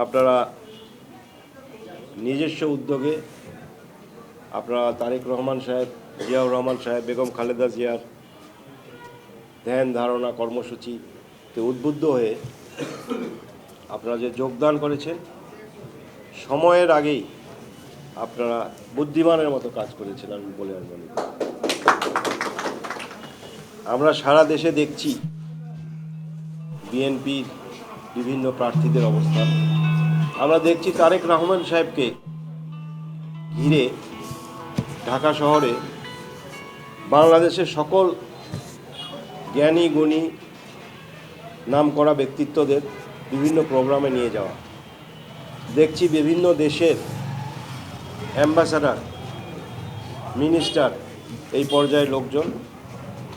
আপনারা নিজস্ব উদ্যোগে আপনারা তারেক রহমান সাহেব, জিয়াউর রহমান সাহেব, বেগম খালেদা জিয়ার ধ্যান ধারণা কর্মসূচিতে উদ্বুদ্ধ হয়ে আপনারা যে যোগদান করেছেন, সময়ের আগেই আপনারা বুদ্ধিমানের মতো কাজ করেছেন আমি বলে আর মনে করি। আমরা সারা দেশে দেখছি বিএনপির বিভিন্ন প্রার্থীদের অবস্থান। আমরা দেখছি তারেক রহমান সাহেবকে ঘিরে ঢাকা শহরে বাংলাদেশের সকল জ্ঞানী গুণী নামকরা ব্যক্তিত্বদের বিভিন্ন প্রোগ্রামে নিয়ে যাওয়া। দেখছি বিভিন্ন দেশের অ্যাম্বাসাডার, মিনিস্টার, এই পর্যায়ের লোকজন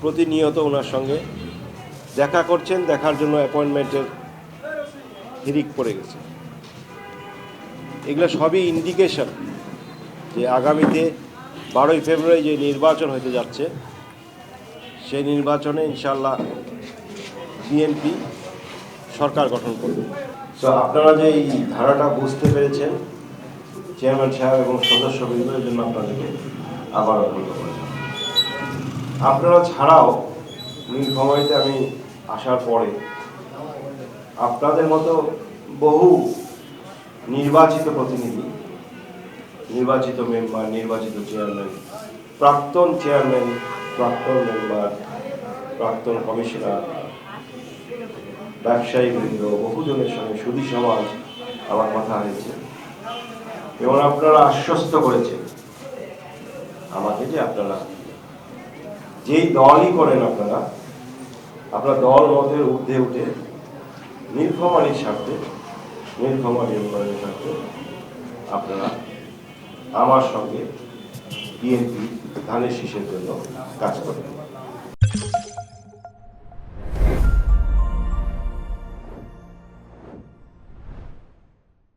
প্রতিনিয়ত ওনার সঙ্গে দেখা করছেন, দেখার জন্য অ্যাপয়েন্টমেন্টের হিড়িক পড়ে গেছে। এগুলো সবই ইন্ডিকেশন যে আগামীতে 12ই ফেব্রুয়ারি যে নির্বাচন হতে যাচ্ছে, সেই নির্বাচনে ইনশাল্লাহ বিএনপি সরকার গঠন করবে। তো আপনারা যে এই ধারাটা বুঝতে পেরেছেন চেয়ারম্যান সাহেব এবং সদস্যবৃন্দের জন্য আপনাদেরকে আবার ধন্যবাদ। আপনারা ছাড়াও নীলফামারীতে আমি আসার পরে আপনাদের মতো বহু নির্বাচিত প্রতিনিধি, নির্বাচিত মেম্বার, নির্বাচিত চেয়ারম্যান, প্রাক্তন চেয়ারম্যান, প্রাক্তন মেম্বার, প্রাক্তন কমিশনার, ব্যবসায়ী বৃন্দ, বহুজনের সঙ্গে সুধী সমাজ আমার কথা হয়েছে এবং আপনারা আশ্বস্ত করেছেন আমাকে যে আপনারা যেই দলই করেন আপনারা দল মতের ঊর্ধ্বে উঠে নীলফামারীর স্বার্থে, নীলফামারী উন্নয়নের স্বার্থে আপনারা আমার সঙ্গে বিএনপি ধানের শীষের জন্য কাজ করেন।